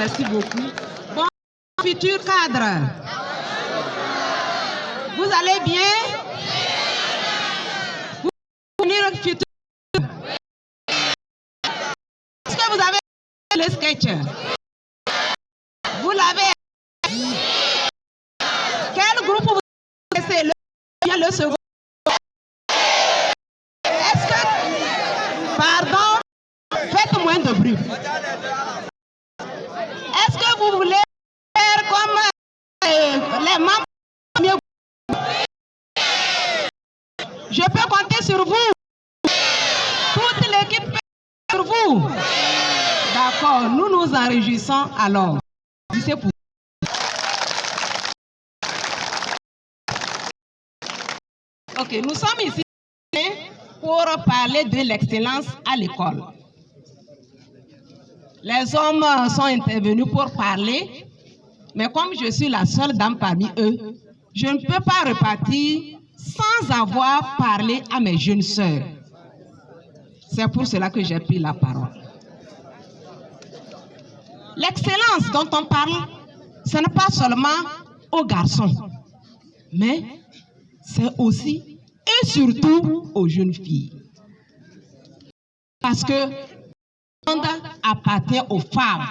merci beaucoup. Bon, futur cadre, vous allez bien? Vous venir au futur? Est-ce que vous avez le sketch? Vous l'avez? Quel groupe vous connaissez? Le second? Est-ce que... Pardon? Faites moins de bruit. Est-ce que vous voulez faire comme les membres du premier groupe? Je peux compter sur vous. Toute l'équipe peut compter sur vous. D'accord, nous nous en réjouissons alors. C'est pour... Ok, nous sommes ici pour parler de l'excellence à l'école. Les hommes sont intervenus pour parler, mais comme je suis la seule dame parmi eux, je ne peux pas repartir sans avoir parlé à mes jeunes sœurs. C'est pour cela que j'ai pris la parole. L'excellence dont on parle, ce n'est pas seulement aux garçons, mais c'est aussi et surtout aux jeunes filles. Parce que le monde appartient aux femmes.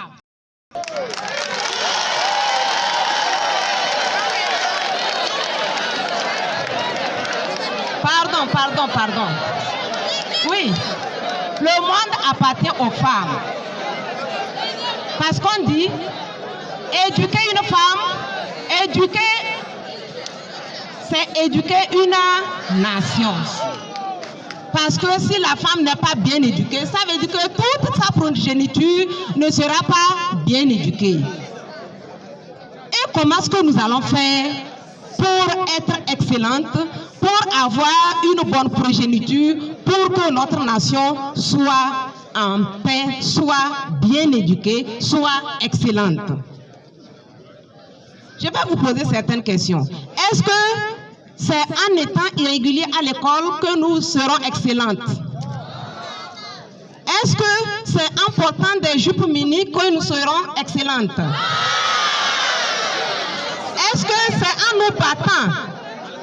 Pardon. Oui, le monde appartient aux femmes. Parce qu'on dit, éduquer une femme, c'est éduquer une nation. Parce que si la femme n'est pas bien éduquée, ça veut dire que toute sa progéniture ne sera pas bien éduquée. Et comment est-ce que nous allons faire pour être excellente, pour avoir une bonne progéniture, pour que notre nation soit en paix, soit bien éduquée, soit excellente? Je vais vous poser certaines questions. Est-ce que c'est en étant irrégulier à l'école que nous serons excellentes? Est-ce que c'est en portant des jupes mini que nous serons excellentes? Est-ce que c'est en nous battant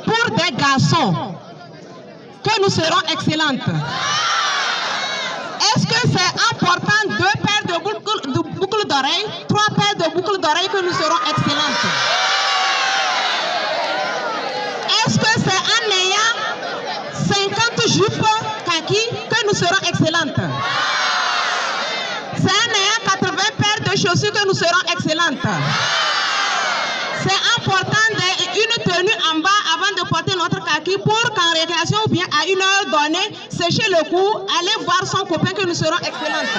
pour des garçons que nous serons excellentes? Est-ce que c'est en portant 2 paires de boucles d'oreilles, 3 paires de boucles d'oreilles que nous serons excellentes? Est-ce que c'est en ayant 50 jupes kaki que nous serons excellentes? C'est en ayant 80 paires de chaussures que nous serons excellentes? C'est en portant une tenue en bas avant de porter notre kaki pour qu'en récréation ou bien à une heure donnée, sécher le cou, aller voir son copain que nous serons excellentes?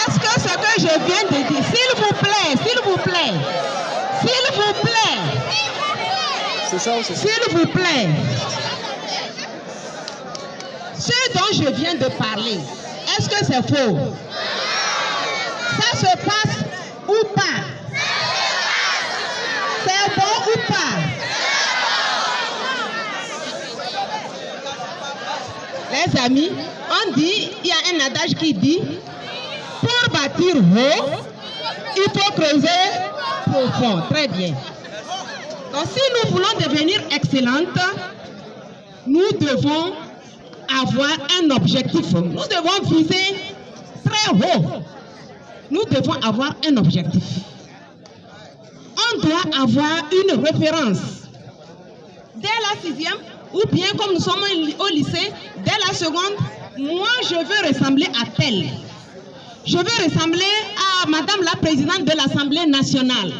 Est-ce que ce que je viens de dire, s'il vous plaît, c'est ça, s'il vous plaît, ce dont je viens de parler, est-ce que c'est faux? Ça se passe ou pas? C'est bon ou pas? Les amis, on dit, il y a un adage qui dit, pour bâtir haut, il faut creuser profond. Très bien. Donc si nous voulons devenir excellentes, nous devons avoir un objectif. Nous devons viser très haut. Nous devons avoir un objectif. On doit avoir une référence. Dès la 6e, ou bien comme nous sommes au lycée, dès la seconde, moi je veux ressembler à tel. Je veux ressembler à Madame la Présidente de l'Assemblée nationale.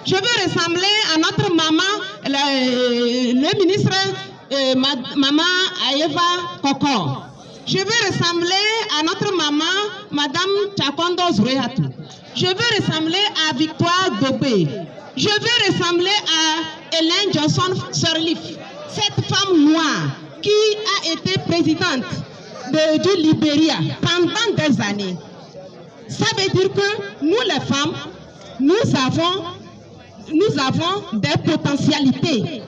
Je veux ressembler à notre maman, le ministre Maman Aeva Koko. Je veux ressembler à notre maman, Madame Chakondo Zouréatou. Je veux ressembler à Victoire Dobé. Je veux ressembler à Ellen Johnson Sirleaf, cette femme noire qui a été présidente du Libéria pendant des années. Ça veut dire que nous les femmes, nous avons des potentialités.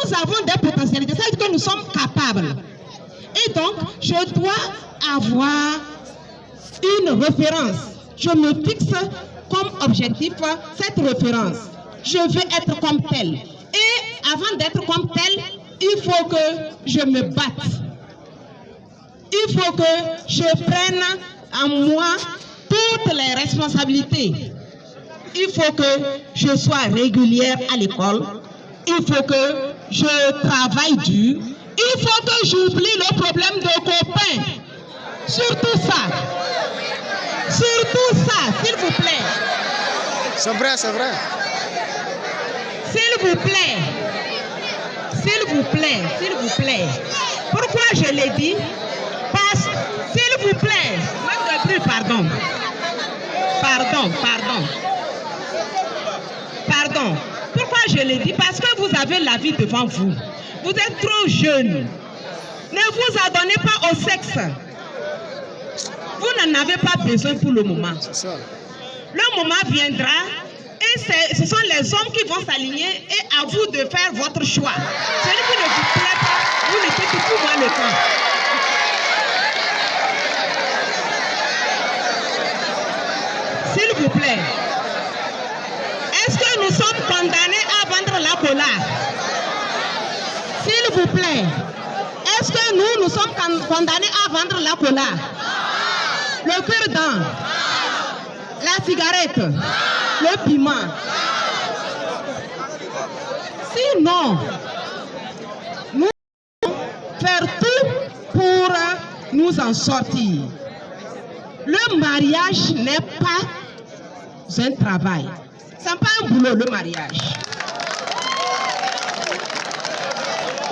nous avons des potentialités, ça veut dire que nous sommes capables. Et donc, je dois avoir une référence. Je me fixe comme objectif cette référence. Je veux être comme tel. Et avant d'être comme tel, il faut que je me batte. Il faut que je prenne en moi toutes les responsabilités. Il faut que je sois régulière à l'école. Il faut que je travaille dur. Il faut que j'oublie le problème de copains. Surtout ça. Surtout ça, s'il vous plaît. C'est vrai, c'est vrai. S'il vous plaît. S'il vous plaît, s'il vous plaît. Pourquoi je l'ai dit? Parce, s'il vous plaît. Pardon. Pardon. Pourquoi je l'ai dit? Parce que vous avez la vie devant vous. Vous êtes trop jeune. Ne vous adonnez pas au sexe. Vous n'en avez pas besoin pour le moment. C'est ça. Le moment viendra et ce sont les hommes qui vont s'aligner et à vous de faire votre choix. Celui qui ne vous plaît pas, vous ne quittez plus voir le camp. S'il vous plaît, est-ce que nous sommes condamnés à vendre la cola? S'il vous plaît, est-ce que nous sommes condamnés à vendre la cola? Le cure-dent, la cigarette, le piment. Sinon, nous devons faire tout pour nous en sortir. Le mariage n'est pas un travail. Ce n'est pas un boulot, le mariage.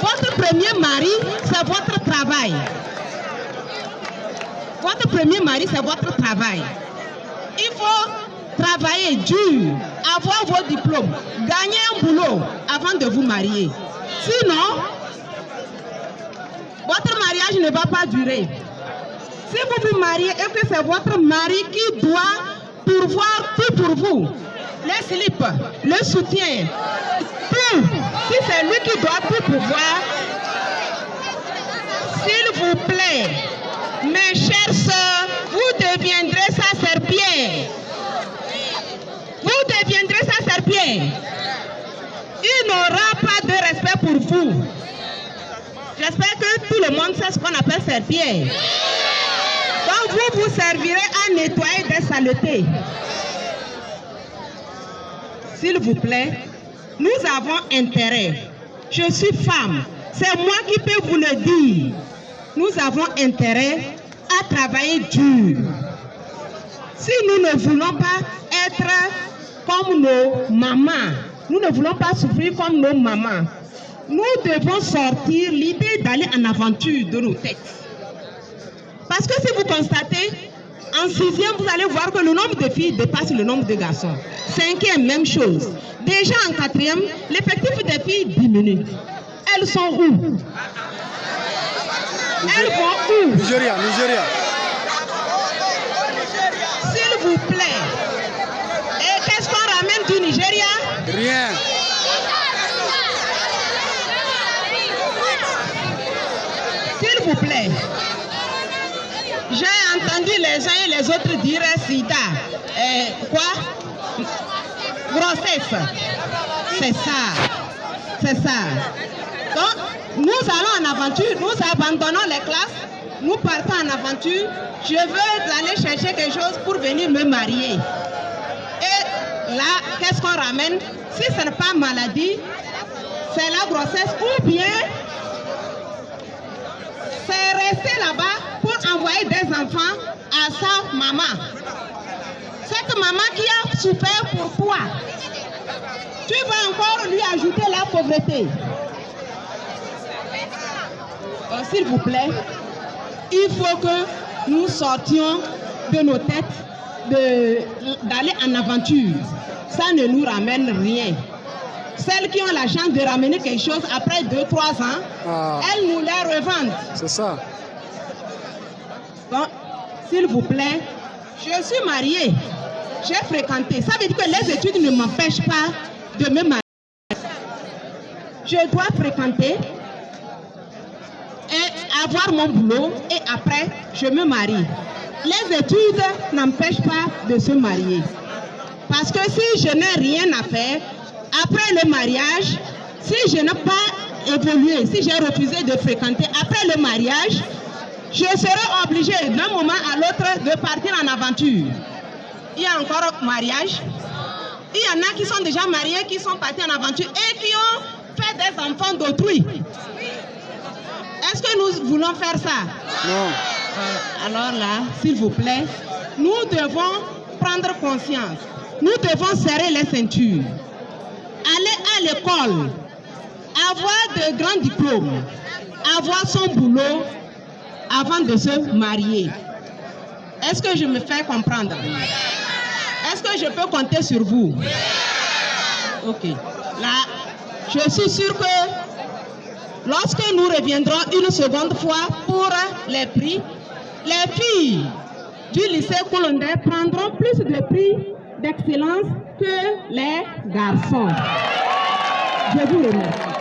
Votre premier mari, c'est votre travail. Votre premier mari, c'est votre travail. Il faut travailler dur, avoir vos diplômes, gagner un boulot avant de vous marier. Sinon, votre mariage ne va pas durer. Si vous vous mariez et que c'est votre mari qui doit pourvoir tout pour vous, les slips, le soutien, tout, si c'est lui qui doit tout pourvoir, s'il vous plaît, mes chères sœurs, vous deviendrez sa serpillère. Vous deviendrez sa serpillère. Il n'aura pas de respect pour vous. J'espère que tout le monde sait ce qu'on appelle serpillère. Donc vous vous servirez à nettoyer des saletés. S'il vous plaît, nous avons intérêt. Je suis femme. C'est moi qui peux vous le dire. Nous avons intérêt à travailler dur. Si nous ne voulons pas être comme nos mamans, nous ne voulons pas souffrir comme nos mamans, nous devons sortir l'idée d'aller en aventure de nos têtes. Parce que si vous constatez, en 6e, vous allez voir que le nombre de filles dépasse le nombre de garçons. 5e, même chose. Déjà en 4e, l'effectif des filles diminue. Elles sont où? Elles vont où? Nigeria. S'il vous plaît. Et qu'est-ce qu'on ramène du Nigeria? Rien. S'il vous plaît. J'ai entendu les uns et les autres dire sida. Quoi? Grossesse. C'est ça. Donc, nous allons en aventure, nous abandonnons les classes, nous partons en aventure. Je veux aller chercher quelque chose pour venir me marier. Et là, qu'est-ce qu'on ramène? Si ce n'est pas maladie, c'est la grossesse ou bien c'est rester là-bas pour envoyer des enfants à sa maman. Cette maman qui a souffert pour toi, tu vas encore lui ajouter la pauvreté. S'il vous plaît, il faut que nous sortions de nos têtes d'aller en aventure. Ça ne nous ramène rien. Celles qui ont la chance de ramener quelque chose après 2-3 ans, elles nous les revendent. C'est ça. Donc, s'il vous plaît, je suis mariée. J'ai fréquenté. Ça veut dire que les études ne m'empêchent pas de me marier. je dois fréquenter et avoir mon boulot et après, je me marie. Les études n'empêchent pas de se marier. Parce que si je n'ai rien à faire, après le mariage, si je n'ai pas évolué, si j'ai refusé de fréquenter après le mariage, je serai obligée d'un moment à l'autre de partir en aventure. Il y a encore mariage. Il y en a qui sont déjà mariés, qui sont partis en aventure et qui ont fait des enfants d'autrui. Est-ce que nous voulons faire ça? Non. Alors là, s'il vous plaît, nous devons prendre conscience. Nous devons serrer les ceintures. Aller à l'école, avoir de grands diplômes, avoir son boulot avant de se marier. Est-ce que je me fais comprendre? Est-ce que je peux compter sur vous? Ok. Là, je suis sûre que lorsque nous reviendrons une seconde fois pour les prix, les filles du lycée Colonel prendront plus de prix d'excellence que les garçons. Je vous remercie.